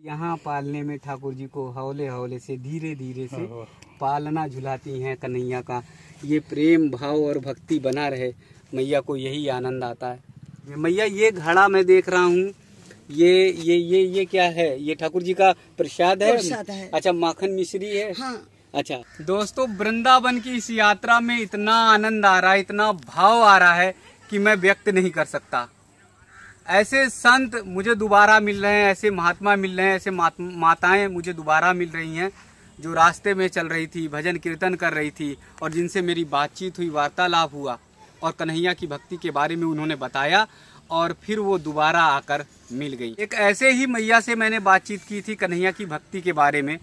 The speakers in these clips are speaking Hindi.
यहाँ पालने में ठाकुर जी को हौले हौले से धीरे धीरे से पालना झुलाती हैं कन्हैया का। ये प्रेम भाव और भक्ति बना रहे, मैया को यही आनंद आता है। मैया ये घड़ा मैं देख रहा हूँ, ये क्या है? ये ठाकुर जी का प्रसाद है? प्रसाद है। अच्छा, माखन मिश्री है। हाँ। अच्छा दोस्तों, वृंदावन की इस यात्रा में इतना आनंद आ रहा है, इतना भाव आ रहा है कि मैं व्यक्त नहीं कर सकता। ऐसे संत मुझे दोबारा मिल रहे हैं, ऐसे महात्मा मिल रहे हैं, ऐसे माताएं मुझे दोबारा मिल रही हैं जो रास्ते में चल रही थी, भजन कीर्तन कर रही थी और जिनसे मेरी बातचीत हुई, वार्तालाप हुआ और कन्हैया की भक्ति के बारे में उन्होंने बताया और फिर वो दोबारा आकर मिल गई। एक ऐसे ही मैया से मैंने बातचीत की थी कन्हैया की भक्ति के बारे में।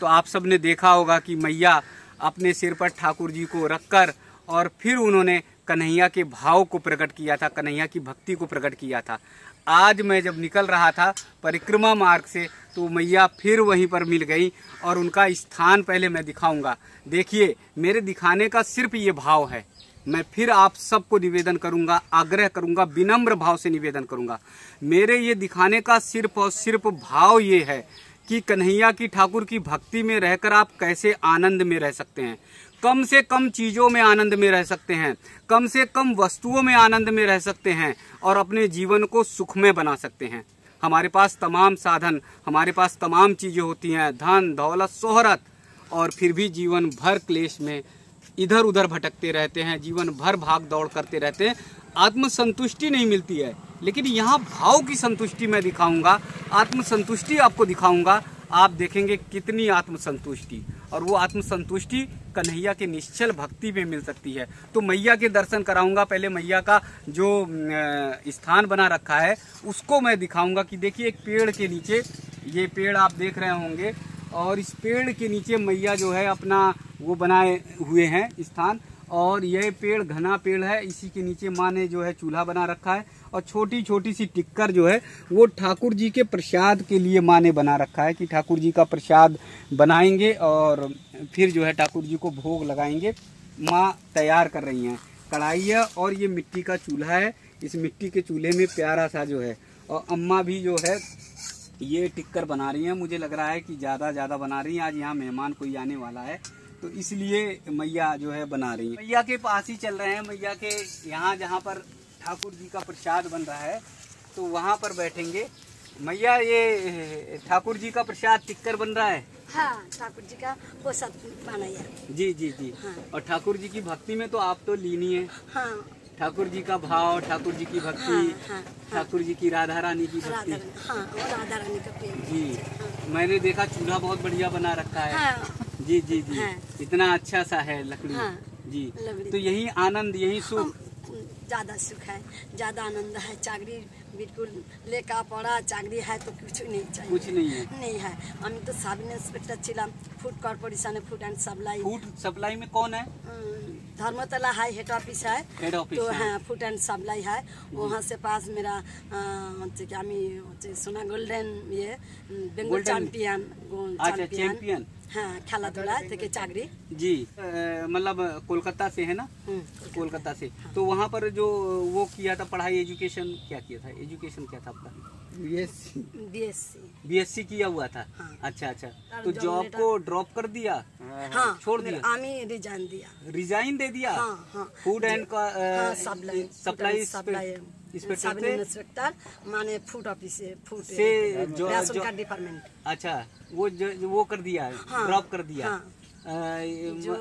तो आप सब ने देखा होगा कि मैया अपने सिर पर ठाकुर जी को रखकर और फिर उन्होंने कन्हैया के भाव को प्रकट किया था, कन्हैया की भक्ति को प्रकट किया था। आज मैं जब निकल रहा था परिक्रमा मार्ग से तो मैया फिर वहीं पर मिल गई और उनका स्थान पहले मैं दिखाऊंगा। देखिए, मेरे दिखाने का सिर्फ ये भाव है। मैं फिर आप सबको निवेदन करूंगा, आग्रह करूंगा, विनम्र भाव से निवेदन करूंगा। मेरे ये दिखाने का सिर्फ और सिर्फ भाव ये है कि कन्हैया की, ठाकुर की भक्ति में रहकर आप कैसे आनंद में रह सकते हैं। कम से कम चीज़ों में आनंद में रह सकते हैं, कम से कम वस्तुओं में आनंद में रह सकते हैं और अपने जीवन को सुखमय बना सकते हैं। हमारे पास तमाम साधन, हमारे पास तमाम चीज़ें होती हैं, धन दौलत शोहरत, और फिर भी जीवन भर क्लेश में इधर उधर भटकते रहते हैं, जीवन भर भाग दौड़ करते रहते हैं, आत्मसंतुष्टि नहीं मिलती है। लेकिन यहाँ भाव की संतुष्टि मैं दिखाऊंगा, आत्मसंतुष्टि आपको दिखाऊंगा। आप देखेंगे कितनी आत्मसंतुष्टि, और वो आत्मसंतुष्टि कन्हैया के निश्चल भक्ति में मिल सकती है। तो मैया के दर्शन कराऊंगा। पहले मैया का जो स्थान बना रखा है उसको मैं दिखाऊंगा कि देखिए, एक पेड़ के नीचे, ये पेड़ आप देख रहे होंगे, और इस पेड़ के नीचे मैया जो है अपना वो बनाए हुए हैं स्थान, और यह पेड़ घना पेड़ है, इसी के नीचे माँ ने जो है चूल्हा बना रखा है, और छोटी छोटी सी टिक्कर जो है वो ठाकुर जी के प्रसाद के लिए माँ ने बना रखा है कि ठाकुर जी का प्रसाद बनाएंगे और फिर जो है ठाकुर जी को भोग लगाएंगे। माँ तैयार कर रही हैं कढ़ाई है, और ये मिट्टी का चूल्हा है। इस मिट्टी के चूल्हे में प्यारा सा जो है, और अम्मा भी जो है ये टिक्कर बना रही हैं। मुझे लग रहा है कि ज़्यादा बना रही हैं, आज यहाँ मेहमान कोई आने वाला है तो इसलिए मैया जो है बना रही है। मैया के पास ही चल रहे हैं, मैया के यहाँ जहाँ पर ठाकुर जी का प्रसाद बन रहा है तो वहाँ पर बैठेंगे। मैया, ये ठाकुर जी का प्रसाद टिक्कर बन रहा है? हाँ, ठाकुर जी का प्रसाद बनाया। जी। हाँ। और ठाकुर जी की भक्ति में तो आप तो लीनी है। हाँ। ठाकुर जी का भाव, ठाकुर जी की भक्ति। हाँ। ठाकुर जी की, राधा रानी की भक्ति। हाँ, राधा रानी का प्रेम। जी। हाँ। मैंने देखा चूल्हा बहुत बढ़िया बना रखा है। हाँ। जी। हाँ। इतना अच्छा सा है लकड़ी। हाँ। जी। तो यही आनंद, यही सुख, ज़्यादा सुख है, ज़्यादा आनंद है। चाकरी बिल्कुल लेकर पड़ा, चाकरी है तो कुछ नहीं चाहिए, कुछ नहीं है। नहीं है। हम तो सब इंस्पेक्टर चिलाम, food corporation, food and supply. Food supply में कौन है? धर्मतला है, हेड ऑफिस है। हेड ऑफिस तो हाँ, फूड एंड सप्लाई है। वहाँ से पास मेरा सोना गोल्डन, ये बेंगल चैंपियन। अच्छा, चैंपियन। हाँ, खेला थे चाकरी। जी। मतलब कोलकाता से है ना? कोलकाता से। हाँ। तो वहाँ पर जो वो किया था पढ़ाई, एजुकेशन क्या किया था? एजुकेशन क्या था आपका? बीएससी किया हुआ था। हाँ। अच्छा। तो जॉब को ड्रॉप कर दिया? हाँ, छोड़ दिया? आमी रिजाइन दे दिया। हाँ। फूड एंड सप्लाई इंस्पेक्टर माने फूड ऑफिस से राशन कार्ड डिपार्टमेंट। अच्छा, वो कर दिया, ड्रॉप कर दिया।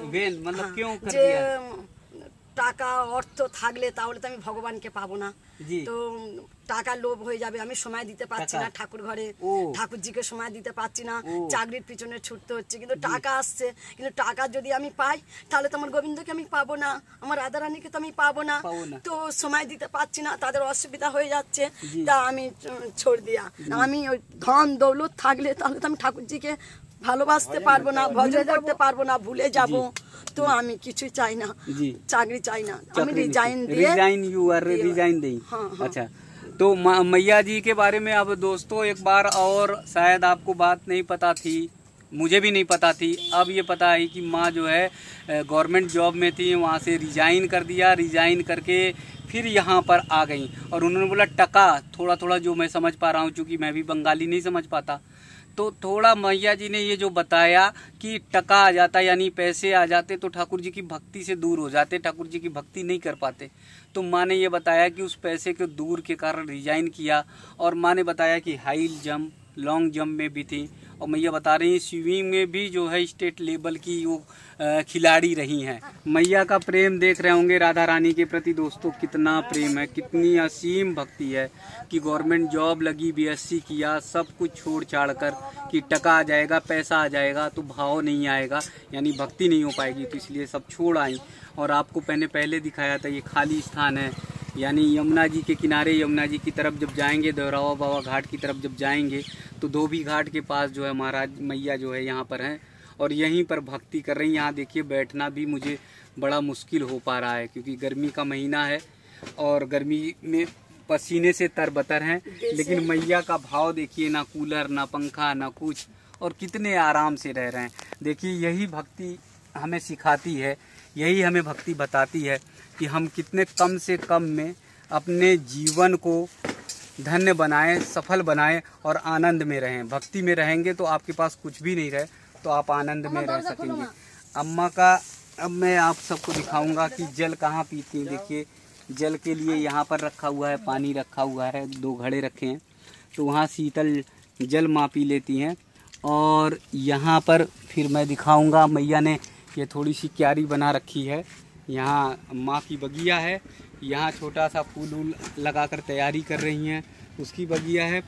वेन मतलब क्यों कर दिया? টাকা অর্থ থাকলে তাহলে তো আমি ভগবানকে পাবো না। তো টাকা লোভ হয়ে যাবে, আমি সময় দিতে পারছি না ঠাকুর ঘরে, ঠাকুরজিকে সময় দিতে পারছি না, চাকরির পিছনে ছুটতে হচ্ছে। কিন্তু টাকা আসছে, কিন্তু টাকা যদি আমি পাই তাহলে তো আমার গোবিন্দকে আমি পাবো না, আমার রাধা রানীকে তো আমি পাবো না। তো সময় দিতে পারছি না, তাদের অসুবিধা হয়ে যাচ্ছে, তা আমি ছোড় দিয়া। আমি ওই ধন দৌলত থাকলে তাহলে তো আমি ঠাকুরজিকে ভালোবাসতে পারবো না, ভজন করতে পারবো না, ভুলে যাব। तो আমি কিছু চাই না, চাকরি চাই না, আমি रिजाइन दें। अच्छा, तो मैया जी के बारे में अब दोस्तों एक बार और, शायद आपको बात नहीं पता थी, मुझे भी नहीं पता थी, अब ये पता है कि माँ जो है गवर्नमेंट जॉब में थी, वहाँ से रिजाइन कर दिया, रिजाइन करके फिर यहाँ पर आ गई। और उन्होंने बोला टका, थोड़ा जो मैं समझ पा रहा हूँ, चूँकि मैं भी बंगाली नहीं समझ पाता, तो थोड़ा मैया जी ने ये जो बताया कि टका आ जाता यानी पैसे आ जाते तो ठाकुर जी की भक्ति से दूर हो जाते, ठाकुर जी की भक्ति नहीं कर पाते। तो माँ ने ये बताया कि उस पैसे के दूर के कारण रिजाइन किया। और माँ ने बताया कि हाई जंप लॉन्ग जंप में भी थी, और मैया बता रही हैं स्विमिंग में भी जो है स्टेट लेवल की वो खिलाड़ी रही हैं। मैया का प्रेम देख रहे होंगे राधा रानी के प्रति दोस्तों, कितना प्रेम है, कितनी असीम भक्ति है कि गवर्नमेंट जॉब लगी, BSc किया, सब कुछ छोड़ छाड़ कर कि टका आ जाएगा, पैसा आ जाएगा तो भाव नहीं आएगा यानी भक्ति नहीं हो पाएगी, तो इसलिए सब छोड़ आई। और आपको मैंने पहले दिखाया था ये खाली स्थान है, यानी यमुना जी के किनारे, यमुना जी की तरफ जब जाएंगे, दोहरावा बाबा घाट की तरफ जब जाएंगे तो धोबी घाट के पास जो है महाराज मैया जो है यहाँ पर हैं और यहीं पर भक्ति कर रही हैं। यहाँ देखिए बैठना भी मुझे बड़ा मुश्किल हो पा रहा है क्योंकि गर्मी का महीना है और गर्मी में पसीने से तरबतर हैं, लेकिन मैया का भाव देखिए, ना कूलर ना पंखा ना कुछ, और कितने आराम से रह रहे हैं। देखिए यही भक्ति हमें सिखाती है, यही हमें भक्ति बताती है कि हम कितने कम से कम में अपने जीवन को धन्य बनाएं, सफल बनाएं और आनंद में रहें। भक्ति में रहेंगे तो आपके पास कुछ भी नहीं रहे तो आप आनंद में रह सकेंगे। अम्मा का अब मैं आप सबको दिखाऊंगा कि जल कहाँ पीती हैं। देखिए जल के लिए यहाँ पर रखा हुआ है, पानी रखा हुआ है, 2 घड़े रखे हैं, तो वहाँ शीतल जल माँ पी लेती हैं। और यहाँ पर फिर मैं दिखाऊंगा मैया ने ये थोड़ी सी क्यारी बना रखी है, यहाँ माँ की बगिया है, यहाँ छोटा सा फूल वूल लगा कर तैयारी कर रही हैं, उसकी बगिया है।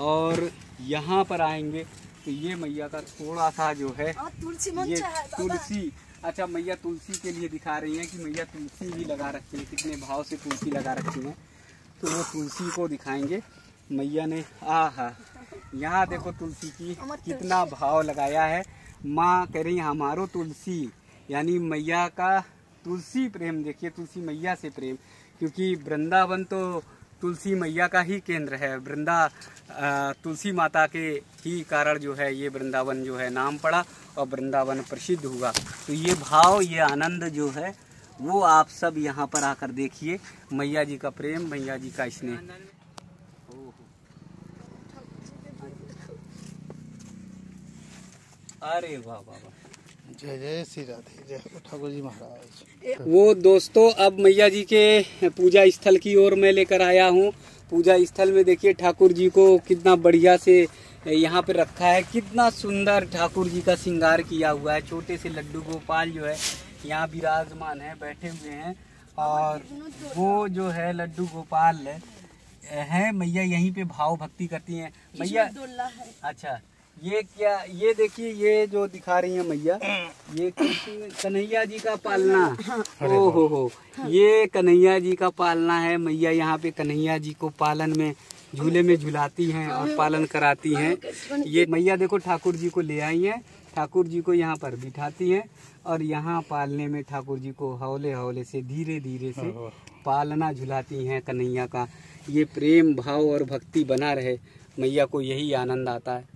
और यहाँ पर आएंगे तो ये मैया का थोड़ा सा जो है ये तुलसी, अच्छा मैया तुलसी के लिए दिखा रही हैं कि मैया तुलसी भी लगा रखी है, कितने भाव से तुलसी लगा रखी है, तो वो तुलसी को दिखाएंगे मैया ने। आहा यहाँ देखो तुलसी की कितना भाव लगाया है। माँ कह रही है हमारो तुलसी, यानी मैया का तुलसी प्रेम, देखिए तुलसी मैया से प्रेम, क्योंकि वृंदावन तो तुलसी मैया का ही केंद्र है। तुलसी माता के ही कारण जो है ये वृंदावन जो है नाम पड़ा और वृंदावन प्रसिद्ध हुआ। तो ये भाव, ये आनंद जो है वो आप सब यहाँ पर आकर देखिए, मैया जी का प्रेम, मैया जी का स्नेह। अरे वाह वाह वाह, जय जय श्री राधे, जय ठाकुर जी महाराज। वो दोस्तों अब मैया जी के पूजा स्थल की ओर मैं लेकर आया हूँ। पूजा स्थल में देखिए ठाकुर जी को कितना बढ़िया से यहाँ पे रखा है, कितना सुंदर ठाकुर जी का श्रृंगार किया हुआ है। छोटे से लड्डू गोपाल जो है यहाँ विराजमान है, बैठे हुए हैं, और वो जो है लड्डू गोपाल है मैया यहीं पे भाव भक्ति करती हैं मैया। अच्छा ये क्या, ये देखिए ये जो दिखा रही है मैया, ये कन्हैया जी का पालना, ओ हो, ये कन्हैया जी का पालना है। मैया यहाँ पे कन्हैया जी को पालन में झूले में झुलाती हैं और पालन कराती हैं। ये मैया देखो ठाकुर जी को ले आई हैं, ठाकुर जी को यहाँ पर बिठाती हैं और यहाँ पालने में ठाकुर जी को हौले हौले से धीरे धीरे से पालना झुलाती हैं कन्हैया का। ये प्रेम भाव और भक्ति बना रहे, मैया को यही आनंद आता है।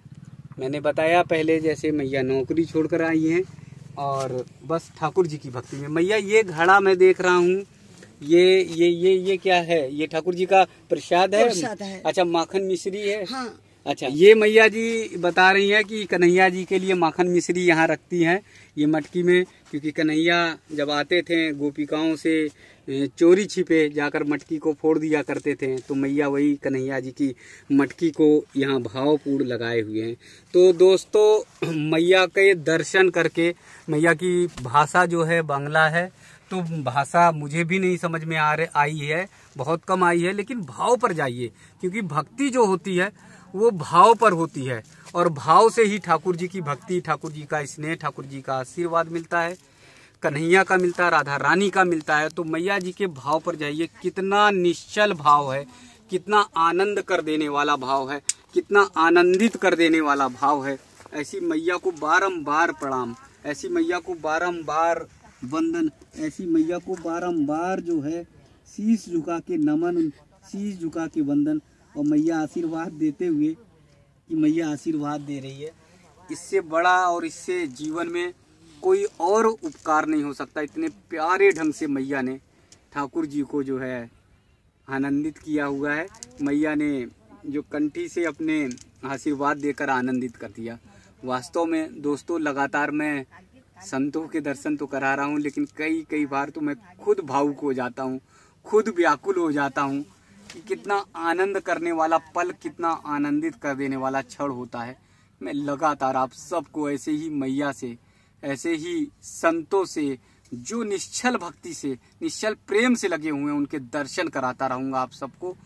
मैंने बताया पहले जैसे मैया नौकरी छोड़कर आई हैं और बस ठाकुर जी की भक्ति में। मैया ये घड़ा मैं देख रहा हूँ, ये क्या है? ये ठाकुर जी का प्रसाद है? अच्छा माखन मिश्री है। हाँ। अच्छा ये मैया जी बता रही हैं कि कन्हैया जी के लिए माखन मिश्री यहाँ रखती हैं ये मटकी में, क्योंकि कन्हैया जब आते थे गोपिकाओं से चोरी छिपे जाकर मटकी को फोड़ दिया करते थे, तो मैया वही कन्हैया जी की मटकी को यहाँ भावपूर्ण लगाए हुए हैं। तो दोस्तों मैया के दर्शन करके, मैया की भाषा जो है बांग्ला है, तो भाषा मुझे भी नहीं समझ में आई है, बहुत कम आई है, लेकिन भाव पर जाइए, क्योंकि भक्ति जो होती है वो भाव पर होती है और भाव से ही ठाकुर जी की भक्ति, ठाकुर जी का स्नेह, ठाकुर जी का आशीर्वाद मिलता है, कन्हैया का मिलता है, राधा रानी का मिलता है। तो मैया जी के भाव पर जाइए, कितना निश्चल भाव है, कितना आनंद कर देने वाला भाव है, कितना आनंदित कर देने वाला भाव है। ऐसी मैया को बारंबार प्रणाम, ऐसी मैया को बारंबार वंदन, ऐसी मैया को बारंबार जो है शीश झुका के नमन, शीश झुका के वंदन, और मैया आशीर्वाद देते हुए कि मैया आशीर्वाद दे रही है। इससे बड़ा और इससे जीवन में कोई और उपकार नहीं हो सकता। इतने प्यारे ढंग से मैया ने ठाकुर जी को जो है आनंदित किया हुआ है। मैया ने जो कंठी से अपने आशीर्वाद देकर आनंदित कर दिया। वास्तव में दोस्तों लगातार मैं संतों के दर्शन तो करा रहा हूँ, लेकिन कई बार तो मैं खुद भावुक हो जाता हूँ, खुद व्याकुल हो जाता हूँ कि कितना आनंद करने वाला पल, कितना आनंदित कर देने वाला क्षण होता है। मैं लगातार आप सबको ऐसे ही मैया से, ऐसे ही संतों से जो निश्चल भक्ति से, निश्चल प्रेम से लगे हुए हैं, उनके दर्शन कराता रहूँगा आप सबको।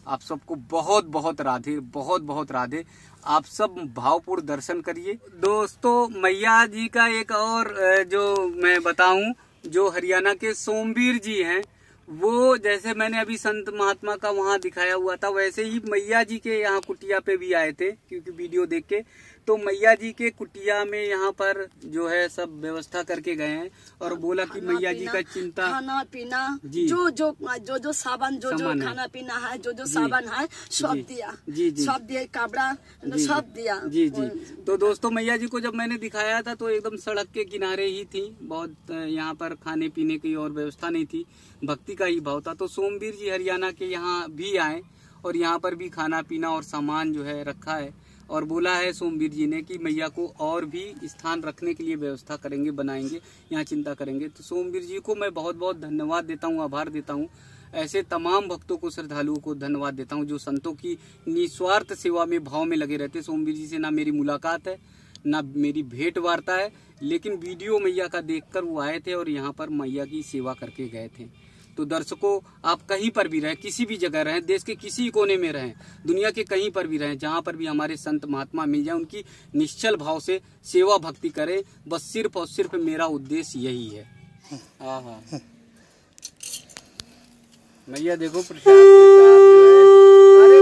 आप सबको बहुत बहुत राधे, बहुत बहुत राधे। आप सब भावपूर्ण दर्शन करिए। दोस्तों मैया जी का एक और जो मैं बताऊं, जो हरियाणा के सोमवीर जी हैं, वो जैसे मैंने अभी संत महात्मा का वहाँ दिखाया हुआ था, वैसे ही मैया जी के यहाँ कुटिया पे भी आए थे, क्योंकि वीडियो देख के। तो मैया जी के कुटिया में यहाँ पर जो है सब व्यवस्था करके गए हैं और बोला कि मैया जी का चिंता, खाना पीना, जो सामान, जो खाना पीना है, जो सामान है सब दिया, सब दिया, कपड़ा सब दिया। जी। तो दोस्तों मैया जी को जब मैंने दिखाया था तो एकदम सड़क के किनारे ही थी, बहुत यहाँ पर खाने पीने की और व्यवस्था नहीं थी, भक्ति का ही भाव था। तो सोमवीर जी हरियाणा के यहाँ भी आए और यहाँ पर भी खाना पीना और सामान जो है रखा है, और बोला है सोमवीर जी ने कि मैया को और भी स्थान रखने के लिए व्यवस्था करेंगे, बनाएंगे, यहाँ चिंता करेंगे। तो सोमवीर जी को मैं बहुत बहुत धन्यवाद देता हूँ, आभार देता हूँ। ऐसे तमाम भक्तों को, श्रद्धालुओं को धन्यवाद देता हूँ जो संतों की निस्वार्थ सेवा में, भाव में लगे रहते। सोमवीर जी से ना मेरी मुलाकात है, ना मेरी भेंट वार्ता है, लेकिन वीडियो मैया का देखकर वो आए थे और यहाँ पर मैया की सेवा करके गए थे। तो दर्शकों, आप कहीं पर भी रहें, किसी भी जगह रहें, देश के किसी कोने में रहें, दुनिया के कहीं पर भी रहें, जहाँ पर भी हमारे संत महात्मा मिल जाए, उनकी निश्चल भाव से सेवा भक्ति करें, बस सिर्फ और सिर्फ मेरा उद्देश्य यही है। हाँ मैया देखो प्रसाद के साथ जो है, अरे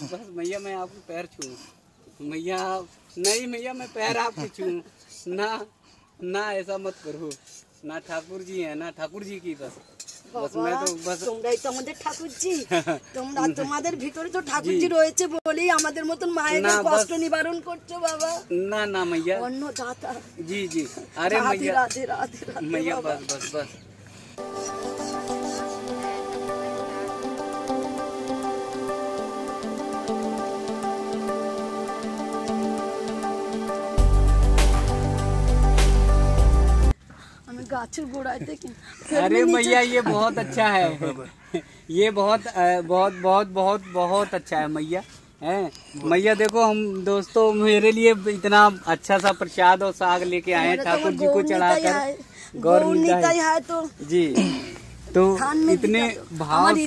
बस मैया मैं आपके पैर छूऊं, मैया नहीं, मैया मैं पैर आपके छूऊं ना ऐसा मत करो ना। ठाकुर जी है ना, ठाकुर जी की बस मैं तो बस তোমরাই তো আমাদের ঠাকুর জি, তোমরা তোমাদের ভিতরে তো ঠাকুর জি রয়েছে বলেই আমাদের মতন মায়েদের কষ্ট নিবারণ করছো বাবা। না मैया, অন্য দাতা। जी अरे मैया, राधे राधे मैया बस अरे मैया ये बहुत अच्छा है, ये बहुत अच्छा है मैया। मैया देखो, हम दोस्तों मेरे लिए इतना अच्छा सा प्रसाद और साग लेके आए हैं ठाकुर जी को चढ़ाकर। गौर मिठाई है तो जी, तो इतने भाव से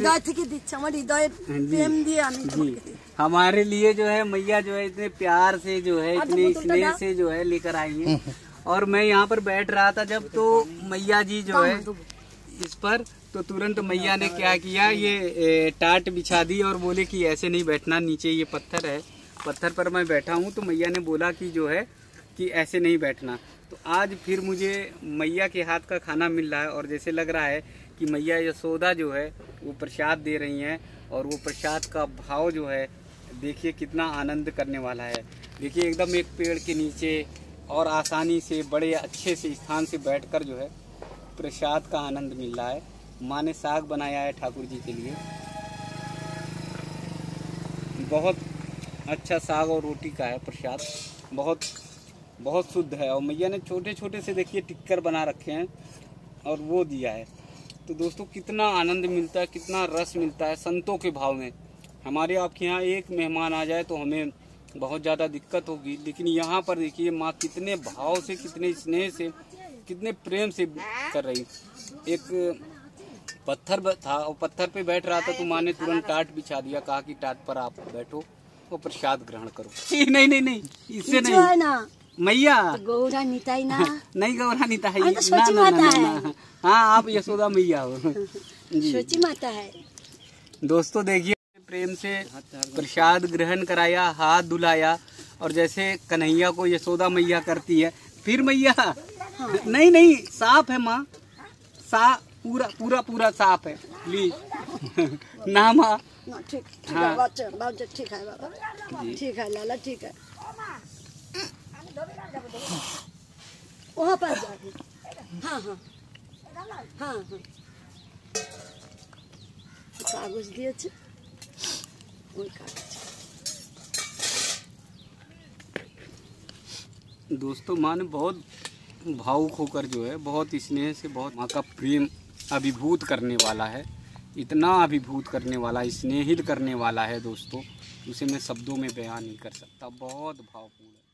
हमारे लिए जो है मैया जो है इतने प्यार से जो है, इतने स्नेह से जो है लेकर आई है। और मैं यहाँ पर बैठ रहा था जब, तो मैया जी जो है इस पर, तो तुरंत मैया ने क्या किया, ये टाट बिछा दी और बोले कि ऐसे नहीं बैठना, नीचे ये पत्थर है, पत्थर पर मैं बैठा हूँ। तो मैया ने बोला कि जो है कि ऐसे नहीं बैठना। तो आज फिर मुझे मैया के हाथ का खाना मिल रहा है और जैसे लग रहा है कि मैया यशोदा जो है वो प्रसाद दे रही हैं, और वो प्रसाद का भाव जो है देखिए कितना आनंद करने वाला है। देखिए एकदम एक पेड़ के नीचे और आसानी से, बड़े अच्छे से स्थान से बैठकर जो है प्रसाद का आनंद मिल रहा है। माँ ने साग बनाया है ठाकुर जी के लिए, बहुत अच्छा साग और रोटी का है प्रसाद, बहुत शुद्ध है। और मैया ने छोटे छोटे से देखिए टिक्कर बना रखे हैं और वो दिया है। तो दोस्तों कितना आनंद मिलता है, कितना रस मिलता है संतों के भाव में। हमारे आपके यहाँ एक मेहमान आ जाए तो हमें बहुत ज़्यादा दिक्कत होगी, लेकिन यहाँ पर देखिए माँ कितने भाव से, कितने स्नेह से, कितने प्रेम से कर रही। एक पत्थर था और पत्थर पे बैठ रहा था तो माँ ने तुरंत टाट बिछा दिया, कहा कि टाट पर आप बैठो और प्रसाद ग्रहण करो। नहीं इससे नहीं ना मैया, गौरा निताई ना नहीं, गौरा निताई ना। हाँ आप यशोदा मैया हो, सोची माता है। दोस्तों देखिए प्रेम से प्रसाद ग्रहण कराया, हाथ धुलाया, और जैसे कन्हैया को यशोदा मैया करती है, फिर मैया नहीं साफ है माँ, पूरा साफ है प्लीज ना माँ। ठीक है ठीक है बाबा, ठीक है लाला, ठीक है। वहाँ पास जाके हाँ हाँ हाँ हाँ कागज दिए दोस्तों माँ ने बहुत भावुक होकर जो है बहुत स्नेह से बहुत माँ का प्रेम अभिभूत करने वाला है, इतना अभिभूत करने वाला, स्नेहित करने वाला है दोस्तों, उसे मैं शब्दों में बयान नहीं कर सकता। बहुत भावपूर्ण है।